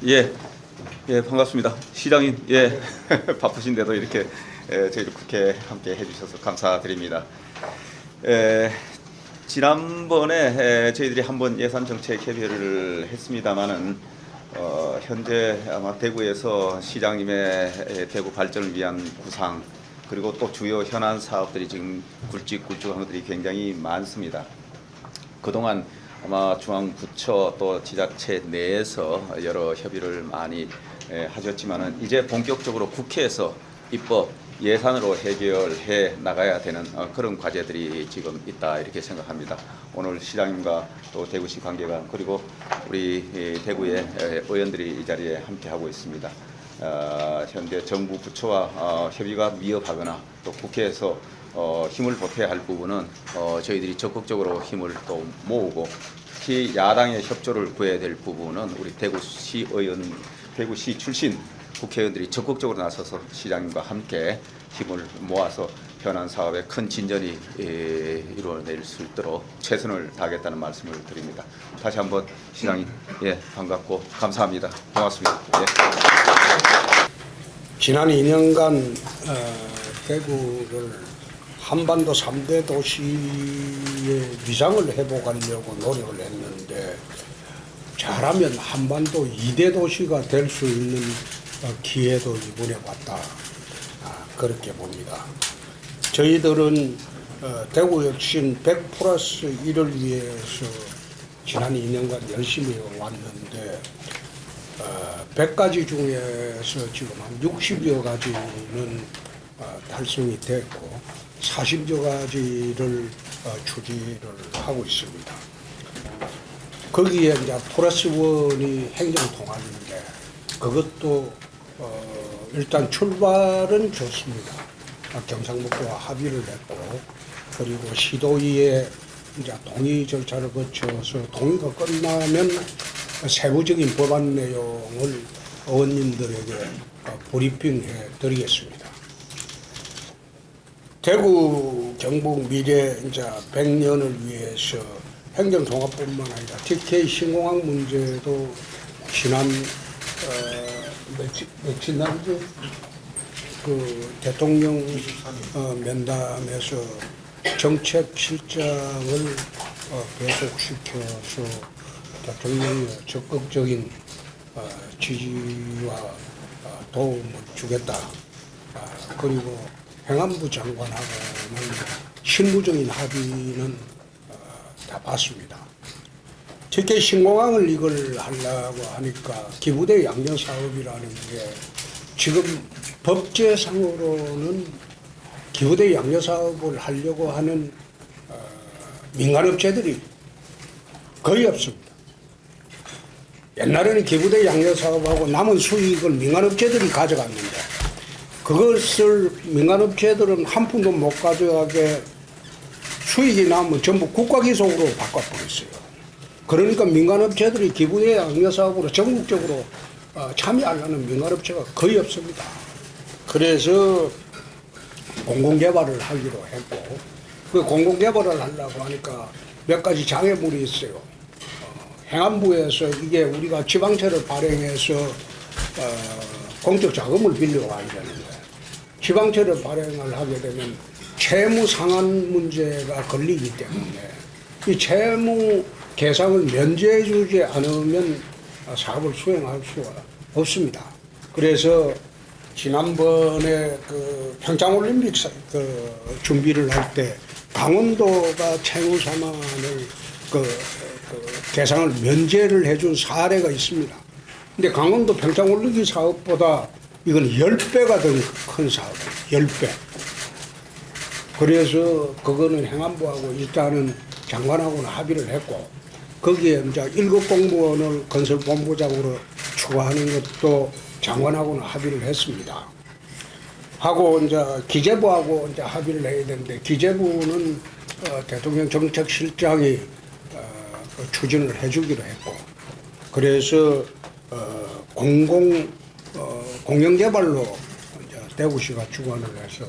예, 예, 반갑습니다. 시장님, 예, 바쁘신데도 이렇게 저희를 국회 함께 해주셔서 감사드립니다. 지난번에 저희들이 한번 예산정책 협의를 했습니다만은 현재 아마 대구에서 시장님의 대구 발전을 위한 구상 그리고 또 주요 현안 사업들이 지금 굵직굵직한 것들이 굉장히 많습니다. 그동안 아마 중앙부처 또 지자체 내에서 여러 협의를 많이 하셨지만은 이제 본격적으로 국회에서 입법 예산으로 해결해 나가야 되는 그런 과제들이 지금 있다 이렇게 생각합니다. 오늘 시장님과 또 대구시 관계관 그리고 우리 대구의 의원들이 이 자리에 함께 하고 있습니다. 현재 정부 부처와 협의가 미흡하거나 또 국회에서 힘을 보태야 할 부분은 저희들이 적극적으로 힘을 또 모으고 특히 야당의 협조를 구해야 될 부분은 우리 대구시 의원, 대구시 출신 국회의원들이 적극적으로 나서서 시장님과 함께 힘을 모아서 현안 사업에 큰 진전이 이루어낼 수 있도록 최선을 다하겠다는 말씀을 드립니다. 다시 한번 시장님 반갑고 감사합니다. 고맙습니다. 지난 2년간 대구를 한반도 3대 도시의 위상을 회복하려고 노력을 했는데 잘하면 한반도 2대 도시가 될 수 있는 기회도 이번에 왔다. 그렇게 봅니다. 저희들은 대구혁신 100+1을 위해서 지난 2년간 열심히 왔는데 100가지 중에서 지금 한 60여 가지는 달성이 됐고 40여 가지를 추진을 하고 있습니다. 거기에 이제 플러스 원이 행정통합인데 그것도 일단 출발은 좋습니다. 경상북도와 합의를 했고 그리고 시도의회 이제 동의 절차를 거쳐서 동의가 끝나면 세부적인 법안 내용을 의원님들에게 브리핑해 드리겠습니다. 대구 경북 미래 이제 100년을 위해서 행정통합뿐만 아니라 TK 신공항 문제도 지난 며칠 날이죠? 그 대통령 면담에서 정책 실장을 계속시켜서 대통령의 적극적인 지지와 도움을 주겠다. 그리고 행안부 장관하고는 실무적인 합의는 다 봤습니다. 특히 신공항을 이걸 하려고 하니까 기부대 양전 사업이라는 게 지금 법제상으로는 기부대 양전 사업을 하려고 하는 민간업체들이 거의 없습니다. 옛날에는 기부대 양전 사업하고 남은 수익을 민간업체들이 가져갔는데 그것을 민간업체들은 한 푼도 못 가져가게 수익이 나면 전부 국가기속으로 바꿔버렸어요. 그러니까 민간업체들이 기부대 양전 사업으로 전국적으로 참여하려는 민간업체가 거의 없습니다. 그래서 공공개발을 하기로 했고 그 공공개발을 하려고 하니까 몇 가지 장애물이 있어요. 행안부에서 이게 우리가 지방채를 발행해서 공적 자금을 빌려와야 되는데 지방채를 발행을 하게 되면 채무 상환 문제가 걸리기 때문에 이 채무 계상을 면제해 주지 않으면 사업을 수행할 수가 없습니다. 그래서 지난번에 그 평창올림픽 준비를 할 때 강원도가 채무 상환을 계상을 면제를 해준 사례가 있습니다. 근데 강원도 평창올림픽 사업보다 이건 10배가 더 큰 사업이에요. 10배. 그래서 그거는 행안부하고 일단은 장관하고는 합의를 했고 거기에 이제 1급 공무원을 건설본부장으로 추가하는 것도 장관하고는 합의를 했습니다. 하고 이제 기재부하고 이제 합의를 해야 되는데 기재부는 대통령 정책실장이 추진을 해주기로 했고 그래서 공영개발로 이제 대구시가 주관을 해서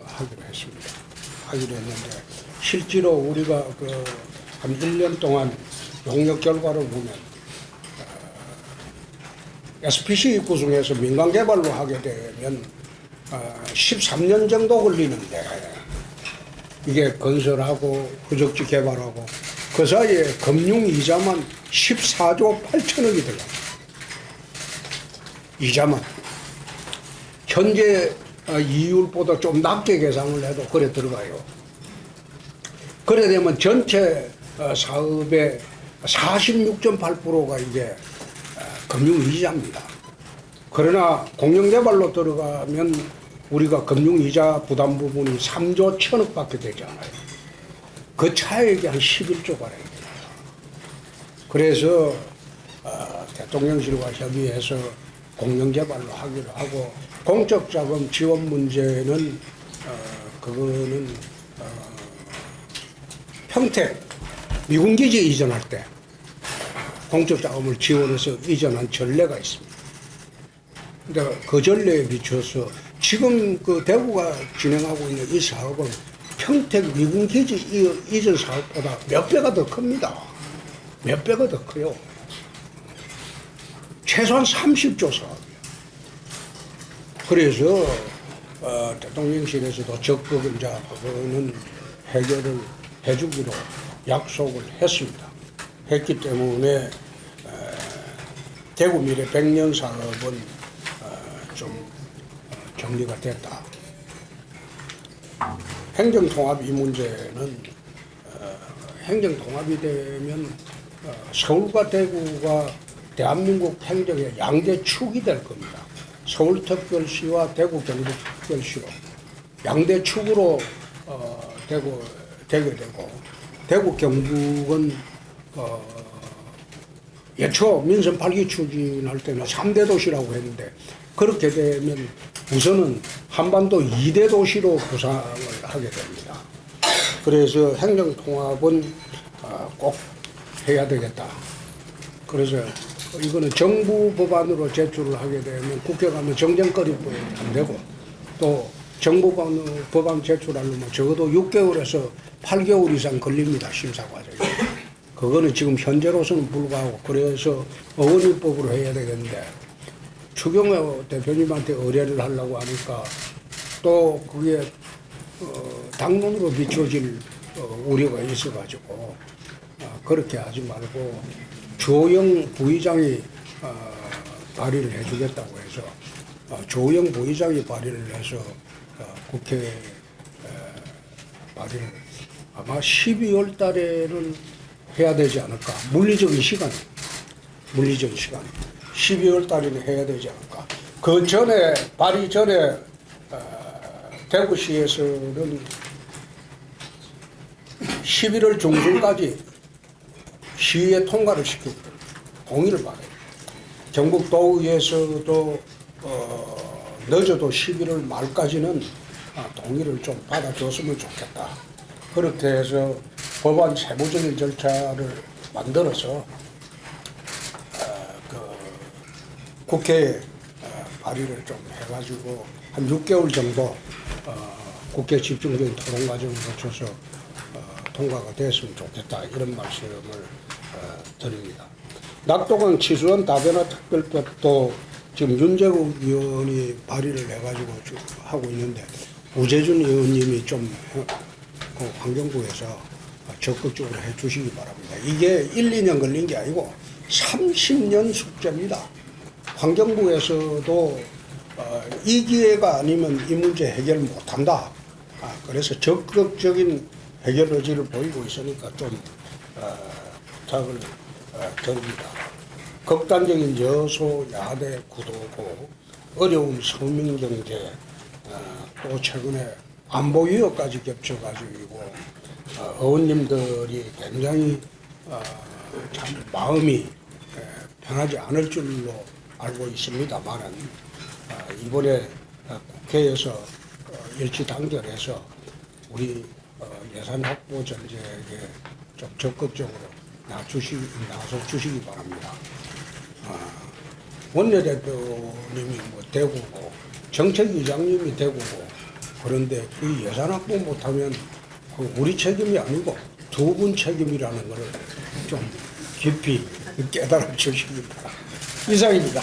하기로 했습니다. 하기로 했는데 실제로 우리가 한 1년 동안 용역 결과를 보면 SPC 구성해서 민간 개발로 하게 되면 13년 정도 걸리는데 이게 건설하고 후적지 개발하고 그 사이에 금융 이자만 14조 8천억이 들어가요. 이자만. 현재 이율보다 좀 낮게 계산을 해도 그래 들어가요. 그래 되면 전체 사업의 46.8%가 이게 금융이자입니다. 그러나 공영개발로 들어가면 우리가 금융이자 부담 부분이 3조 1천억밖에 되지 않아요. 그 차액이 한 11조가 됩니다. 그래서 대통령실과 협의해서 공영개발로 하기로 하고 공적자금 지원 문제는 그거는 평택 미군기지 이전할 때 공적자금을 지원해서 이전한 전례가 있습니다. 근데 그 전례에 비춰서 지금 그 대구가 진행하고 있는 이 사업은 평택 미군기지 이전 사업보다 몇 배가 더 큽니다. 몇 배가 더 커요. 최소한 30조 사업이에요. 그래서 대통령실에서도 적극 이제 그거는 해결을 해주기로 약속을 했습니다. 했기 때문에 대구 미래 100년 사업은 좀 정리가 됐다. 행정통합 이 문제는 행정통합이 되면 서울과 대구가 대한민국 행정의 양대 축이 될 겁니다. 서울특별시와 대구 경북특별시로 양대 축으로 되게 되고 대구 경북은 예초 민선 8기 추진할 때는 3대 도시라고 했는데 그렇게 되면 우선은 한반도 2대 도시로 구상을 하게 됩니다. 그래서 행정통합은 꼭 해야 되겠다. 그래서 이거는 정부 법안으로 제출을 하게 되면 국회 가면 정쟁거리뿐이 안 되고 또 정부 법안 제출하려면 적어도 6개월에서 8개월 이상 걸립니다. 심사 과정이. 그거는 지금 현재로서는 불가하고 그래서 어원입법으로 해야 되겠는데 추경호 대표님한테 의뢰를 하려고 하니까 또 그게 당론으로 비춰질 우려가 있어가지고 그렇게 하지 말고 조영 부의장이 발의를 해주겠다고 해서 조영 부의장이 발의를 해서 국회에 발의를 아마 12월 달에는 해야 되지 않을까. 물리적인 시간 12월 달에는 해야 되지 않을까. 그 전에 발의 전에 대구시에서는 11월 중순까지 시에 통과를 시키고 동의를 받아요. 경북도의회에서도 늦어도 11월 말까지는 동의를 좀 받아줬으면 좋겠다. 그렇게 해서 법안 세부적인 절차를 만들어서 국회에 발의를 좀 해가지고 한 6개월 정도 국회 집중적인 토론 과정을 거쳐서 통과가 됐으면 좋겠다 이런 말씀을 드립니다. 낙동강 치수원 다변화 특별법도 지금 윤재국 의원이 발의를 해가지고 하고 있는데 우재준 의원님이 좀 환경부에서 적극적으로 해주시기 바랍니다. 이게 1, 2년 걸린 게 아니고 30년 숙제입니다. 환경부에서도 이 기회가 아니면 이 문제 해결 못한다. 그래서 적극적인 해결 의지를 보이고 있으니까 좀 부탁을 드립니다. 극단적인 여소야대 구도고 어려운 서민경제 또 최근에 안보 위협까지 겹쳐가지고 의원님들이 굉장히 참 마음이 편하지 않을 줄로 알고 있습니다만은 이번에 국회에서 일치단결해서 우리 예산 확보 전제에 좀 적극적으로 나서 주시기 바랍니다. 원내대표님이 대구고 정책위장님이 대구고 그런데 그 예산 확보 못하면 우리 책임이 아니고 두 분 책임이라는 것을 좀 깊이 깨달아 주시기 바랍니다. 이상입니다.